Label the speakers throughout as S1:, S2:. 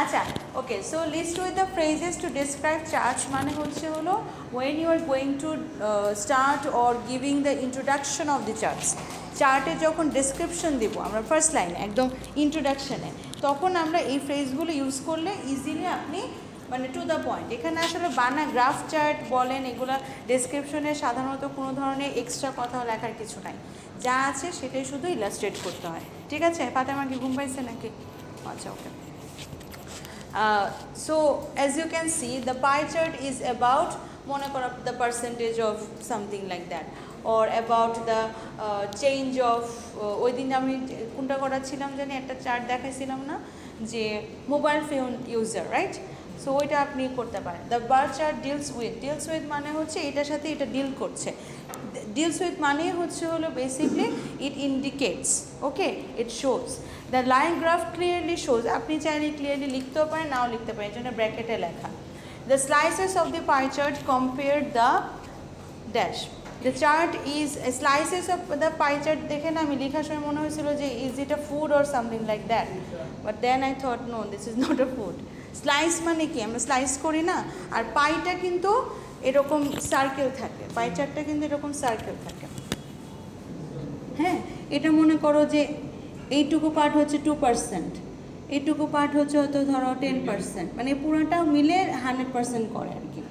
S1: আচ্ছা okay, so list with the phrases to describe church মানে হচ্ছে হলো when you are going to start or giving the introduction of the church. চার্টে যখন description দেবো আমরা ফার্স্ট লাইন একদম ইন্ট্রোডাকশনে, তখন আমরা এই ফ্রেজগুলো ইউজ করলে ইজিলি আপনি মানে টু দ্য পয়েন্ট। এখানে আসলে বানা গ্রাফ চার্ট বলেন এগুলো ডেসক্রিপশনে সাধারণত কোনো ধরনের এক্সট্রা কথা লেখার কিছু নাই, যা আছে সেটাই শুধু ইলাস্ট্রেট করতে হয়। ঠিক আছে, ফাতেমা কি ঘুম পাইছে নাকি? আচ্ছা ওকে। So as you can see the pie chart is about মনে করো the percentage of something like that or about the change of ওই দিন আমি কোনটা করাছিলাম জানি একটা চার্ট দেখাইছিলাম না যে mobile phone user, right? So ওইটা আপনি করতে পারেন। The bar chart deals with মানে হচ্ছে এটার সাথে এটা ডিল করছে। ডিলস উইথ মানে হচ্ছে হলো basically it indicates, okay, it shows. The line graph clearly shows, আপনি চাইলে ক্লিয়ারলি লিখতেও পারেন নাও লিখতে পারেন, জন্য ব্র্যাকেটে লেখা। The slices of the pie chart compare the dash. The chart is slices of the pie chart দেখে না আমি লেখার সময় মনে হয়েছিল যে is it a food or something like that, but then I thought no this is not a food. Slice মানে কি আমরা স্লাইস করি না, আর পাইটা কিন্তু এরকম সার্কেল থাকে, পাই চার্টটা কিন্তু এরকম সার্কেল থাকে। হ্যাঁ, এটা মনে করো যে এইটুকু পার্ট হচ্ছে 2%, এইটুকু পার্ট হচ্ছে হয়তো ধরো 10%, মানে পুরোটা মিলে 100% করে আর কি।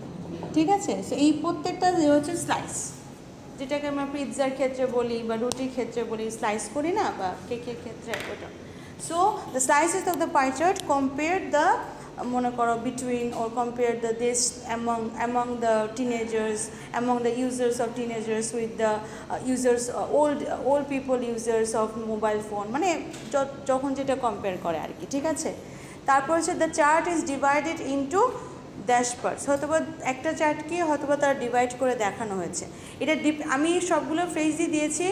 S1: ঠিক আছে, সো এই প্রত্যেকটা হচ্ছে স্লাইস, যেটাকে আমরা পিৎজার ক্ষেত্রে বলি বা রুটির ক্ষেত্রে বলি স্লাইস করি না, বা কেকের ক্ষেত্রে ওটা। So the slices of the pie chart compare the মনে করো between or compare the this among the teenagers, among the users of teenagers with the users old people users of mobile phone, মানে যখন যেটা compare করে আর কি। ঠিক আছে, তারপর হচ্ছে the chart is divided into dash parts, হয়তোবা একটা চার্টকে হয়তোবা তারা ডিভাইড করে দেখানো হয়েছে। এটা আমি সবগুলো ফ্রেজই দিয়েছি,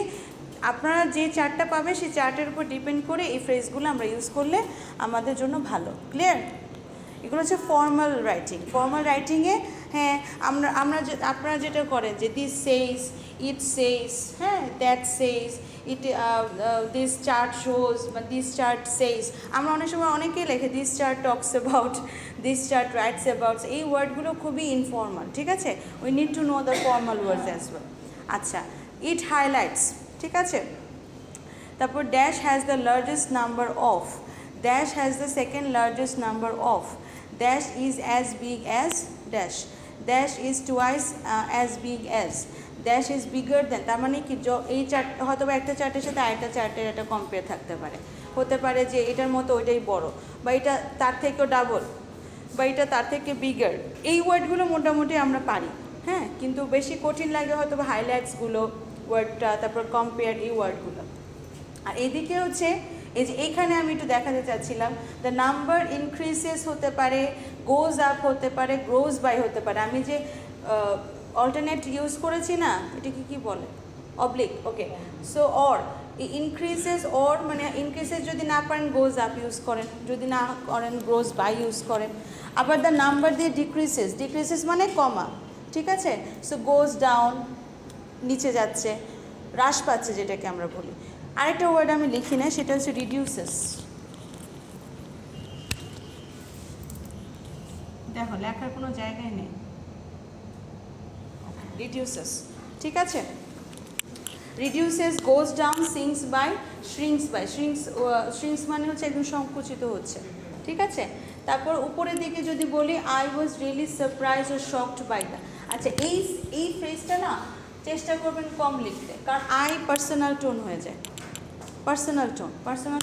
S1: আপনারা যে চার্টটা পাবে সেই চার্টের উপর ডিপেন্ড করে এই ফ্রেজগুলো আমরা ইউজ করলে আমাদের জন্য ভালো। ক্লিয়ার? এগুলো হচ্ছে ফর্মাল রাইটিং। ফর্মাল রাইটিংয়ে হ্যাঁ আপনারা যেটা করেন যে দিস সেইস, ইট সেইস, হ্যাঁ that says, it this chart shows বা দিস চার্ট সেইস, আমরা অনেক সময় অনেকেই লেখে this chart talks about, this chart writes about, এই ওয়ার্ডগুলো খুবই ইনফর্মাল। ঠিক আছে, we need to know the formal words as well. আচ্ছা, ইট হাইলাইটস, ঠিক আছে। তারপর dash has the largest number of, dash has the second largest number of, dash is as big as dash, dash is twice as big as, dash is bigger than, তার মানে কি এই chart হয়তো একটা চার্টের সাথে আরেকটা চার্টের একটা কম্পেয়ার থাকতে পারে, হতে পারে যে এটার মতো ওইটাই বড়, বা এটা তার থেকেও ডাবল, বা এটা তার থেকে বিগার। এই ওয়ার্ডগুলো মোটামুটি আমরা পারি, হ্যাঁ, কিন্তু বেশি কঠিন লাগে হয়তো বা হাইলাইটসগুলো ওয়ার্ডটা, তারপর কম্পেয়ার এই ওয়ার্ডগুলো। আর এদিকে হচ্ছে এই যে এইখানে আমি একটু দেখাতে চাচ্ছিলাম দ্য নাম্বার ইনক্রিজেস হতে পারে, গোজ আপ হতে পারে, গ্রোজ বাই হতে পারে। আমি যে অল্টারনেট ইউজ করেছি না, এটাকে কি বলে? Oblique, okay. So or increases, or মানে ইনক্রিজেস যদি না পারেন গোজ আপ ইউজ করেন, যদি না করেন গ্রোজ বাই ইউজ করেন। আবার দ্য নাম্বার দিয়ে ডিক্রিজেস, ডিক্রিজেস মানে কমা, ঠিক আছে। সো গোজ ডাউন, নিচে যাচ্ছে, হ্রাস পাচ্ছে যেটাকে আমরা বলি। আরেকটা ওয়ার্ড আমি লিখি না, সেটা হচ্ছে রিডিউসেস। দেখো লেখার কোনো জায়গায় নেই, রিডিউসেস, ঠিক আছে। Reduces, goes down, sinks by, shrinks by, shrinks মানে হচ্ছে একদম সংকুচিত হচ্ছে, ঠিক আছে। তারপর উপরের দিকে যদি বলি আই ওয়াজ রিয়েলি সারপ্রাইজ ও শকড বাই দ্য, আচ্ছা এই ফ্রেজটা না চেষ্টা করবেন কম লিখতে, কারণ আই পার্সোনাল টোন হয়ে যায়, পার্সোনাল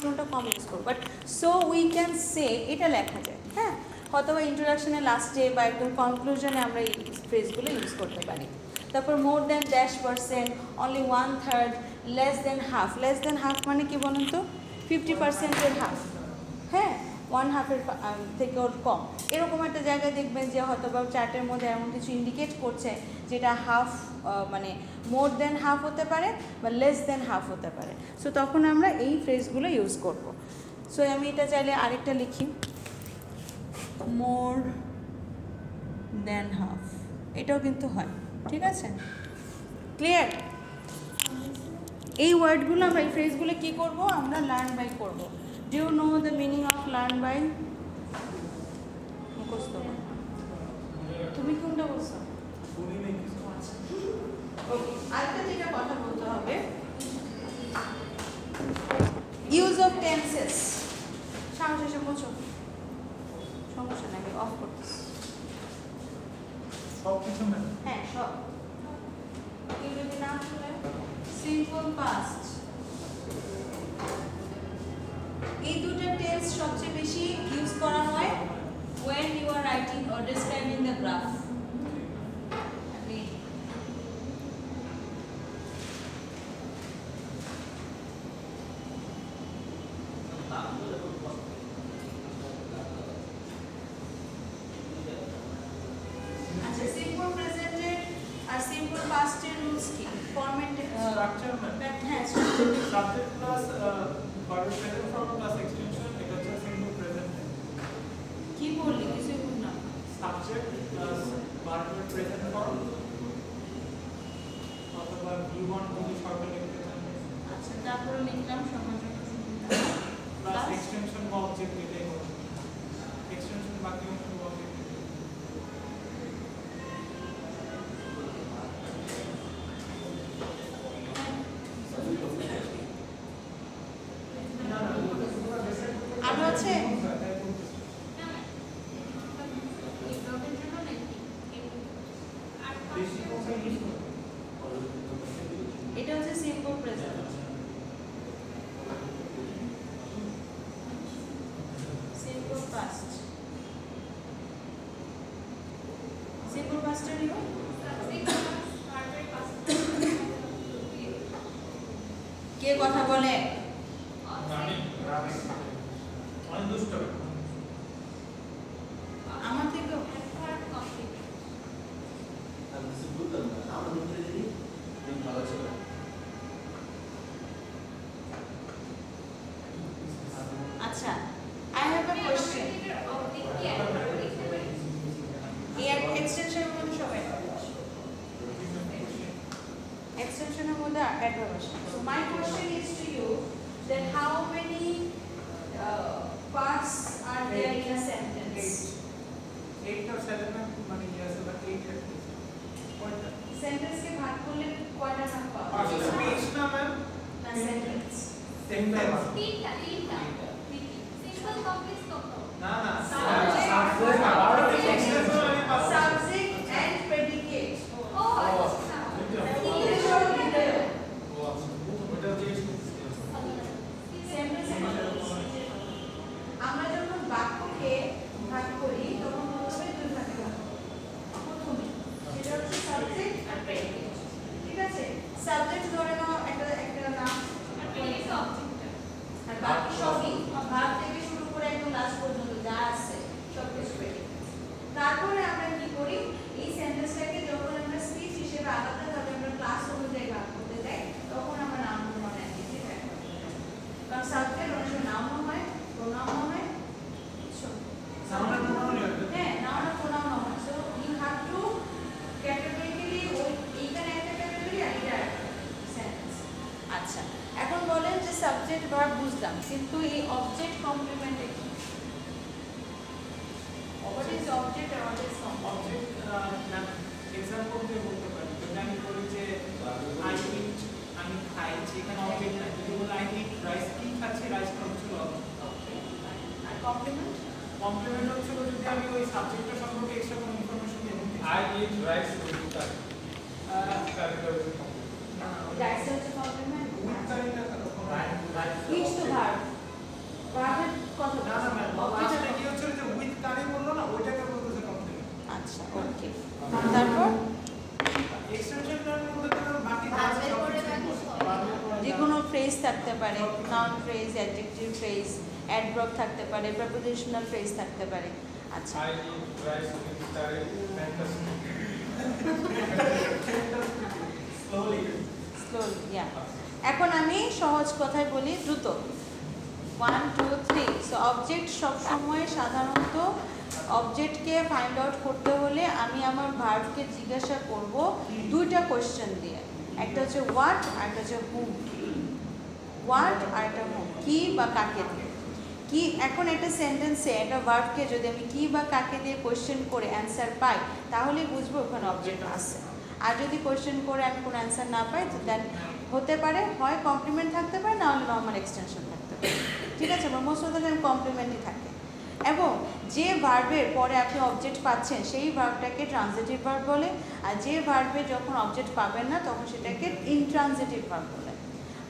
S1: টোনটা কম ইউজ করবো। But so we can say, এটা লেখা যায়, হ্যাঁ, হয়তো বা ইন্ট্রোডাকশনের লাস্টে বা একদম কনক্লুশনে আমরা এই ফ্রেজগুলো ইউজ করতে পারি। তারপর more than dash percent, only 1/3, less than half, less than half মানে কি বলুন তো? 50%-এর হাফ, হ্যাঁ, 1/2-এর থেকে ওর কম। এরকম একটা জায়গায় দেখবেন যে হয়তো বা চার্টের মধ্যে এমন কিছু ইন্ডিকেট করছে যেটা হাফ, মানে মোর দেন হাফ হতে পারে বা লেস দেন হাফ হতে পারে। সো তখন আমরা এই ফ্রেজগুলো ইউজ করব। সো আমি এটা চাইলে আরেকটা লিখি, মোর দেন হাফ, এটাও কিন্তু হয়, ঠিক আছে। ক্লিয়ার? এই ওয়ার্ডগুলো আমরা, এই ফ্রেজগুলো কী করবো আমরা? লার্ন বাই করবো। Do you know the meaning of learn by? বলছো? তুমি কোনটা বলছো? ওকে, আরেকটা যেটা কথা বলতে হবে, ইউজ অফ টেন্সেস। সাহস এসে বলছো, সমস্যা নাই, আমি অফ করতেছি।
S2: সব কিছু না,
S1: হ্যাঁ সব। কেউ যদি না শুনে, সিম্পল পাস্ট, এই দুটো টেন্স সবচেয়ে বেশি ইউজ করা হয় when you are writing or describing the graph. আচ্ছা, সিম্পল প্রেজেন্টের আর সিম্পল পাস্টের রুলস কি? ফরম্যাট
S2: স্ট্রাকচার না,
S1: হ্যাঁ structure.
S2: Subject plus verb present form plus extension, এটা হচ্ছে সিম্পল প্রেজেন্ট।
S1: কি বললি কিছুই বুঝলাম।
S2: Subject plus verb present form অথবা V1 যদি শর্টে লিখতে চান,
S1: আচ্ছা তারপরে লিখলাম সমাজের
S2: প্লাস এক্সটেনশন বা অবজেক্ট এটাই হবে। এক্সটেনশন বাকি অংশ অবজেক্ট।
S1: আরো আছে? এটা হচ্ছে simple present. Simple past, simple পাস্টের ইউ কে কথা বলে?
S2: অনেক দুষ্ট।
S1: আমার থেকেও আচ্ছা, I have a question. এই এক্সটেনশনের মধ্যে সবাই এক্সটেনশনের মধ্যে অ্যাডভার্ব আসে। So my question is to you that how many parts are there in a sentence?
S2: 8 or 7 মানে yes, but 8 at least. কয়টা?
S1: সেন্টেন্স কে ভাগ করলে কয়টা ভাগ পাওয়া
S2: আর
S1: যায়?
S2: স্পিচ না ম্যাম,
S1: না সেন্টেন্স।
S2: সেন্টেন্স না না
S1: সাবজেক্ট এন্ড প্রেডিকেট। আমরা যখন বাক্যকে ভাগ করি তখন প্রথমে দুই ভাগে ভাগ করি। প্রথমে সেটা হচ্ছে সাবজেক্ট আর প্রেডিকেট, ঠিক আছে? সাবজেক্ট ধরে নাও একটা নাম আর বাকি সবই ভাগ থেকে শুরু করে একদম লাস্ট পর্যন্ত যা আছে সব কিছু প্রেডিকেট। তারপরে আমরা কি করি, এই সেন্টেন্সটাকে যখন আমরা স্পিচ হিসেবে আলাদাভাবে আমরা ক্লাস অনুযায়ী ভাগ করতে যাই তখন আমরা নাম প্রোনাউন অ্যাডজেক্টিভ অ্যাড করতে যাই। কারণ সাবজেক্ট অনেক সময় নাউনও হয়, প্রোনাউনও হয়, বুঝছো? হ্যাঁ, নাউন আর প্রোনাউনও হয়। So you have to categorically এইখানে একটা ক্যাটাগরি আর এটা সেন্টেন্স। আচ্ছা, এখন বলেন যে সাবজেক্ট ভার্ব বুঝলাম, কিন্তু এই অবজেক্ট কমপ্লিমেন্টে কি? What is object or what is complement?
S2: Object example দিয়ে বলতে পারি। যদি আমি বলি যে আই ইট, আমি খাই, সেখানে অবজেক্ট নাই। যদি বলি আই ইট রাইস, কি খাচ্ছি, রাইসটা হচ্ছে অবজেক্ট।
S1: ওকে, আর কমপ্লিমেন্ট?
S2: কমপ্লিমেন্ট হচ্ছে যদি আমি ওই সাবজেক্টটা সম্পর্কে এক্সট্রা কোনো ইনফরমেশন দিই।
S3: I eat rice with curry. Curry is
S1: That's also complement.
S2: With কারিটা
S1: Each to verb. Verb-এর কথা
S2: না না ম্যাম,
S1: Object
S2: লাস্টে কি হচ্ছে যে উইথ কারি বললো না, ওইটাকে বলতেছে কমপ্লিমেন্ট।
S1: আচ্ছা, ওকে। তারপর
S2: এক্সটেনশনের মধ্যে তো বাকি
S1: যে কোনো ফ্রেজ থাকতে পারে, noun phrase, adjective phrase, adverb থাকতে পারে, প্রিপোজিশনাল ফ্রেজ থাকতে পারে। আচ্ছা,
S3: I eat rice with curry. Fantastic.
S2: Slowly
S1: slowly, yeah. এখন আমি সহজ কথায় বলি, দ্রুত। 1 2 3। সো অবজেক্ট সবসময় সাধারণত অবজেক্টকে ফাইন্ড আউট করতে হলে আমি আমার ভার্বকে জিজ্ঞাসা করব দুইটা কোশ্চেন দিয়ে। একটা হচ্ছে হোয়াট আর একটা হচ্ছে হুম। হোয়াট আর একটা হুম, কি বা কাকে দিয়ে। কি এখন একটা সেন্টেন্সে একটা ভার্বকে যদি আমি কি বা কাকে দিয়ে কোয়েশ্চেন করে অ্যান্সার পাই তাহলে বুঝবো ওখানে অবজেক্ট আছে। আর যদি কোয়েশ্চেন করে আমি কোনো অ্যান্সার না পাই তো দেন হতে পারে হয় কমপ্লিমেন্ট থাকতে পারে না হলে নর্মাল এক্সটেনশন থাকতে পারে, ঠিক আছে? বা মোস্ট অফ দ্য টাইম কমপ্লিমেন্টই থাকে। এবং যে ভার্বের পরে আপনি অবজেক্ট পাচ্ছেন সেই ভার্বটাকে ট্রানজিটিভ ভার্ব বলে, আর যে ভার্বে যখন অবজেক্ট পাবেন না তখন সেটাকে ইনট্রানজিটিভ ভার্ব বলে।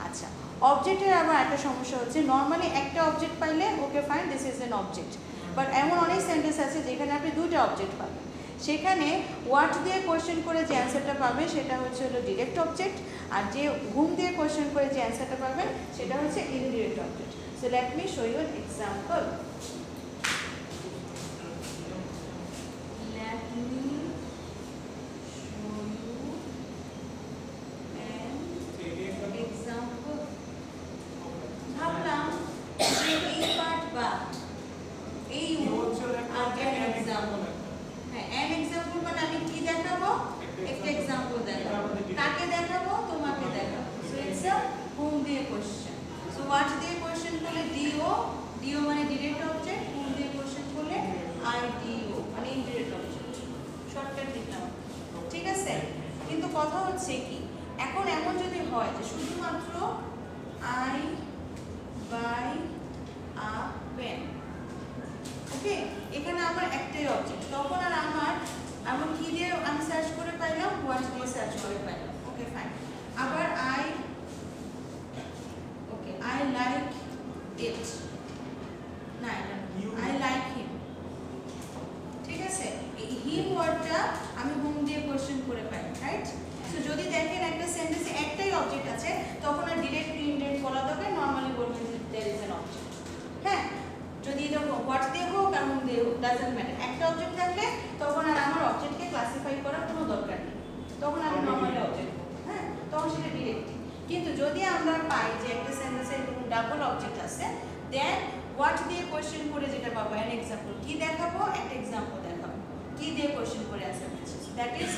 S1: আচ্ছা, অবজেক্টের আবার একটা সমস্যা হচ্ছে নর্মালি একটা অবজেক্ট পাইলে okay fine this is an object, but এমন অনেক সেন্টেন্স আছে যেখানে আপনি দুটো অবজেক্ট পাবেন, সেখানে হোয়াট দিয়ে কোয়েশ্চেন করে যে অ্যান্সারটা পাবে সেটা হচ্ছে হলো ডিরেক্ট অবজেক্ট, আর যে হুম দিয়ে কোয়েশ্চেন করে যে অ্যান্সারটা পাবেন সেটা হচ্ছে indirect object. So let me show you an example. কিন্তু কথা হচ্ছে কি এখন এমন যদি হয় যে শুধুমাত্র আই বাই আ পেন, ওকে, এখানে আমার একটাই অবজেক্ট, তখন আর আমার এমন কি দিয়ে আমি সার্চ করে পাইলাম, হোয়াট দিয়ে সার্চ করে পাইলাম, ওকে ফাইন। আবার আই লাইক ইট, না এটা আই লাইক হিম, ঠিক আছে? এই হিম ওয়ার্ডটা আমি হুম দিয়ে কোশ্চেন করে পাই, রাইট? সো যদি দেখেন একটা সেন্টেন্সে একটাই অবজেক্ট আছে তখন আর ডিরেক্ট ইনডিরেক্ট বলা দরকার, নরমালি বলবেন যে देयर इज एन অবজেক্ট। হ্যাঁ, যদি এটা হোয়াট দিয়ে হোক আর হুম দিয়ে হোক ডাজন্ট ম্যাটার, একটা অবজেক্ট থাকলে তখন আর আমার অবজেক্টকে ক্লাসিফাই করার কোনো দরকার নেই, তখন আমি নরমালি অবজেক্ট বলবো, হ্যাঁ, তখন সেটা ডিরেক্ট। কিন্তু যদি আমরা পাই যে একটা সেন্টেন্সে ডাবল অবজেক্ট আছে, দেন হোয়াট দিয়ে কোশ্চেন করে যেটা পাবো, অ্যান এক্সাম্পল কি দেখাবো, একটা এক্সাম্পল দেখাবো, কি দিয়ে কোশ্চেন করে অ্যান্সার দিচ্ছি, দ্যাট ইজ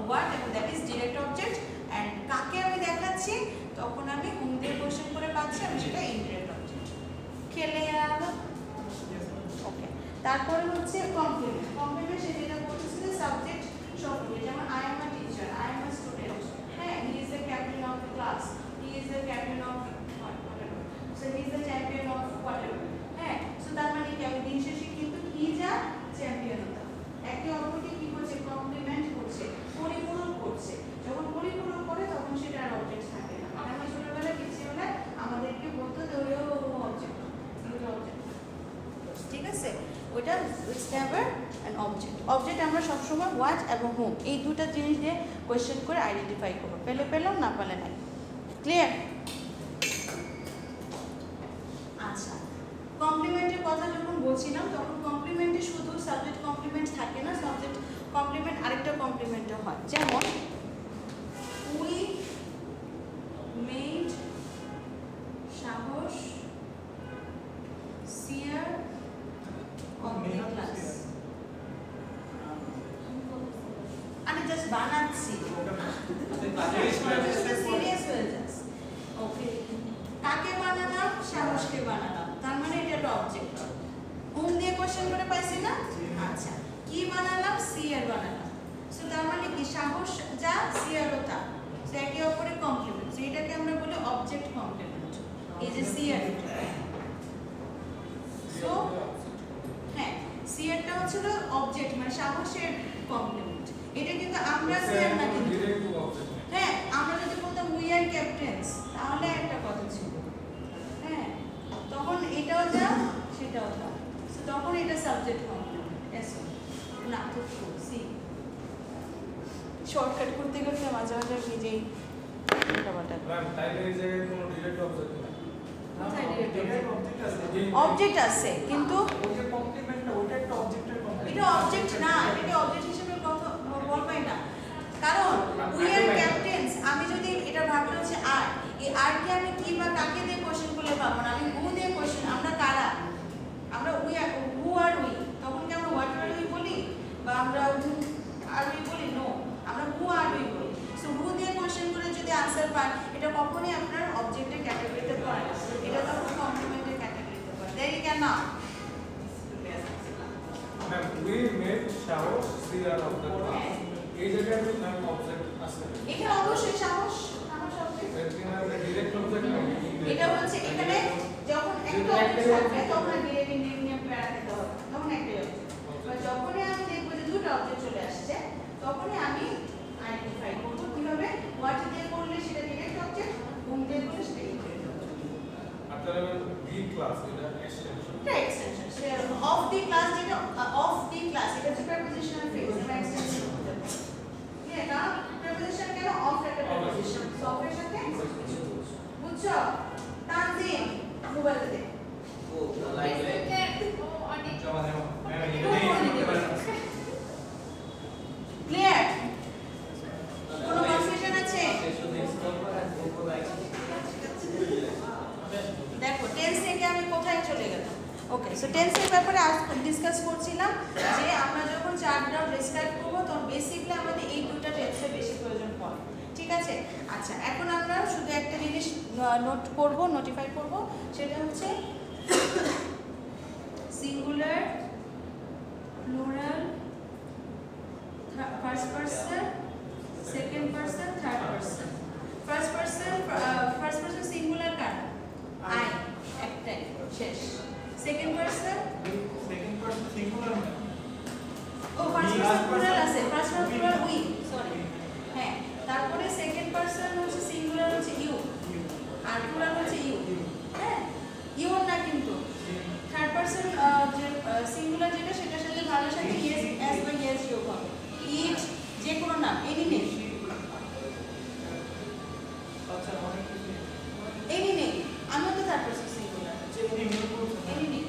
S1: হোয়াট এবং that is direct object. And কাকে আমি দেখাচ্ছি তখন আমি হুম দিয়ে কোশ্চেন করে পাচ্ছি, আমি সেটা ইনডিরেক্ট অবজেক্ট। খেলে গেল, ওকে। তারপরে হচ্ছে কমপ্লিমেন্ট। কমপ্লিমেন্ট সে যেটা বলতেছে যে সাবজেক্ট সম্পর্কে, যেমন I am a teacher, I am a student, হ্যাঁ, he is the captain of the class, he is the captain of whatever, so he is the champion of whatever, হ্যাঁ। So তার মানে কি আমি দিন শেষে কিন্তু হি যা চ্যাম্পিয়ন হতাম, একে অপরকে কি করছে, কমপ্লিমেন্ট করছে, পরিপূরক করছে। যখন পরিপূরক করে তখন সেটা আর অবজেক্ট থাকে না। আমরা ছোটবেলায় কিছু হলে আমাদেরকে বলতো যে ওই অবজেক্ট, দুটো অবজেক্ট, ঠিক আছে? ওইটা it's never an object. Object আমরা সবসময় হোয়াট এবং হুম এই দুটো জিনিস দিয়ে কোয়েশ্চেন করে আইডেন্টিফাই করবো, পেলে পেলাম, না পেলে নাই। ক্লিয়ার? আচ্ছা, কমপ্লিমেন্টের কথা যখন বলছিলাম তখন কমপ্লিমেন্টে শুধু সাবজেক্ট কমপ্লিমেন্ট থাকে না, সাবজেক্ট কমপ্লিমেন্ট আরেকটা কমপ্লিমেন্টও হয়, যেমন উই মেড সাহস সিয়ার অফ দ্য ক্লাস। আমি জাস্ট বানাচ্ছি, সিরিয়াস হয়ে যাচ্ছে, ওকে। কাকে বানালাম, সাহসকে বানালাম, তার মানে এটা একটা অবজেক্ট। হুম দিয়ে কোশ্চেন করে পাইছি না, আচ্ছা, কি বানালাম, সিয়ার বানালাম, সো তার মানে কি সাহস যা সিয়ারও তা, সো একে অপরের কমপ্লিমেন্ট, সো এটাকে আমরা বলি অবজেক্ট কমপ্লিমেন্ট। এই যে সিয়ার, সো হ্যাঁ, সিয়ারটা হচ্ছে অবজেক্ট মানে সাহসের কমপ্লিমেন্ট। এটা কিন্তু আমরা সিয়ার না, কিন্তু হ্যাঁ, আমরা যদি বলতাম উই আর ক্যাপ্টেন্স তাহলে একটা কথা ছিল, হ্যাঁ, তখন এটাও যা সেটাও যা, সো তখন এটা সাবজেক্ট কমপ্লিমেন্ট। এস না তো সি শর্টকাট করতে করতে মাঝে মাঝে নিজেই উল্টাপাল্টা।
S3: তাইলে এই জায়গায় কোনো ডিরেক্ট অবজেক্ট নেই,
S1: অবজেক্ট আছে কিন্তু
S2: ওই যে কমপ্লিমেন্টটা ওটা একটা অবজেক্টের কমপ্লিমেন্ট,
S1: এটা অবজেক্ট না, এটাকে অবজেক্ট হিসেবে কথা বলবাই না, কারণ উই আর ক্যাপ্টেন্স আমি যদি এটা ভাবলে হচ্ছে আর, এই আর কে আমি কি বা কাকে দিয়ে কোশ্চেন করলে পাবো না, আমি হু দিয়ে কোশ্চেন, আমরা কারা, আমরা we are who R we, তখন কি আমরা হোয়াট আর উই বলি বা আমরা হু আর উই বলি, নো, আমরা হু আর উই বলি। সো হু দিয়ে কোশ্চেন করে যদি আনসার পান এটা কখনোই আপনার অবজেক্টের ক্যাটাগরিতে পড়ে না, এটা তখন কমপ্লিমেন্টের ক্যাটাগরিতে পড়ে। দেরি
S3: we made সাহস clear of the class. এই জায়গায় আমি object আছে।
S1: এখানে অবশ্যই সাহস object।
S3: এখানে direct object না।
S1: এটা হচ্ছে এখানে যখন একটা object থাকবে তখন direct indefinite প্যারা দিতে হবে। তখন একটা object। আর যখনই আমি দেখব যে দুটো object চলে আসছে তখনই আমি আইডেন্টিফাই করব কিভাবে what দিয়ে করলে সেটা direct object, whom দিয়ে করলে সেটা indirect object।
S3: আপনারা বি ক্লাস এটা এক্সটেনশন।
S1: এটা এক্সটেনশন। অফ দি ক্লাস যেটা অফ দি ক্লাস এটা হচ্ছে প্রিপোজিশনাল ফ্রেজ এটা এক্সটেনশন হতে পারে। ঠিক আছে? কারণ প্রিপোজিশন কেন অফ একটা প্রিপোজিশন। সো অফের সাথে বুঝছো? তানজিম মোবাইল দে।
S4: ও লাইক
S3: জমা দেব।
S1: ক্লিয়ার? কোনো কনফিউশন আছে? দেখো টেন্স থেকে আমি কোথায় চলে গেলাম। ওকে, সো টেন্সের ব্যাপারে আজ ডিসকাস করছিলাম যে আমরা যখন চার্ট গ্রাফ ডেসক্রাইব করব তখন বেসিক্যালি আমাদের এই দুটো টেন্সের বেশি প্রয়োজন পড়ে। ঠিক আছে? আচ্ছা, এখন আমরা শুধু একটা জিনিস নোট করব, নোটিফাই করব, সেটা হচ্ছে singular, plural, first person, second person, third person. First person singular car? I, একটাই, শেষ। সেকেন্ড পারসন
S2: সিঙ্গুলার না।
S1: ও ফার্স্ট পারসন প্লুরাল আছে, first person plural we, sorry. হ্যাঁ, তারপরে সেকেন্ড পারসন হচ্ছে সিঙ্গুলার হচ্ছে ইউ আর প্লুরাল হচ্ছে ইউ। হ্যাঁ, ইউ না কিন্তু থার্ড পারসন যে সিঙ্গুলার যেটা সেটার সাথে ভার্বের সাথে ইয়েস এস বা ইয়েস যোগ হবে। ইট যে কোনো নাম, এনি নেম,
S2: আচ্ছা অনেক কিছু
S1: এনি নেম। আমি তো third person singular, any name.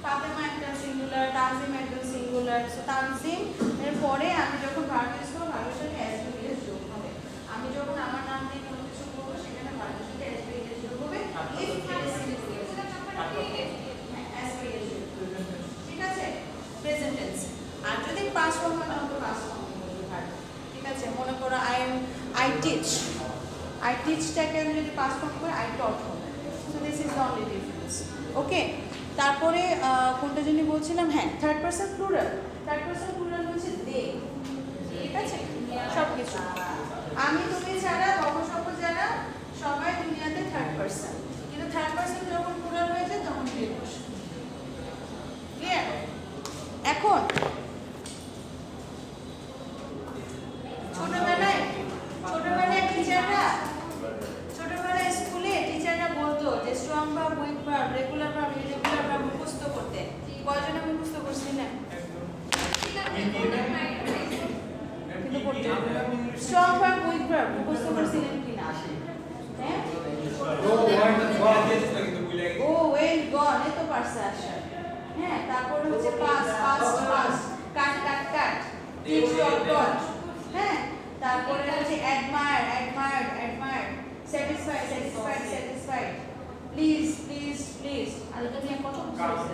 S1: Fatema একটা সিঙ্গুলার, তানজিম একটা সিঙ্গুলার। সো তানজিম এর পরে আমি যখন ভার্ব ইউজ করব ভার্বের সাথে এস বা ইয়েস যোগ হবে। আমি যখন আমার নাম দিয়ে কোনো কিছু করব সেখানে ভার্বের সাথে এস বা ইয়েস যোগ হবে। If it is singular S বা ইয়েস যোগ। ঠিক আছে? Present tense. আর যদি পাস্ট ফর্ম হয় তাহলে পাস্ট ফর্ম বলবো ভার্ব। ঠিক আছে? মনে করো আই টিচ, আই টিচটাকে আমি যদি পাস্ট ফর্ম করি আই টট হবে। So this is the only difference. Okay, তারপরে কোনটা জানি বলছিলাম, হ্যাঁ third person plural. Third person plural হচ্ছে দে। ঠিক আছে? সব কিছু আমি তুমি ছাড়া অবসম্ভ যারা সবাই দুনিয়াতে থার্ড পারসন, কিন্তু থার্ড পারসন যখন প্লুরাল হয়ে যায় তখন দে বসে। ক্লিয়ার? এখন ছোটবেলায় স্কুলে টিচাররা বলতো যে strong verb, week verb, regular verb, irregular verb মুখস্থ করতে। কয়জনে মুখস্থ করছিলেন? স্ট্রং ভার্ব, উইক ভার্ব মুখস্থ করছিলেন কিনা? হ্যাঁ? ও ওয়েল গন, এ তো পারছে আশা। হ্যাঁ, তারপর হচ্ছে পাস্ট, কাট, টিচ, ডট। হ্যাঁ, তারপরে হচ্ছে অ্যাডমায়ার, স্যাটিসফাইড, প্লিজ। আর এটা নিয়ে কত কিছু আছে।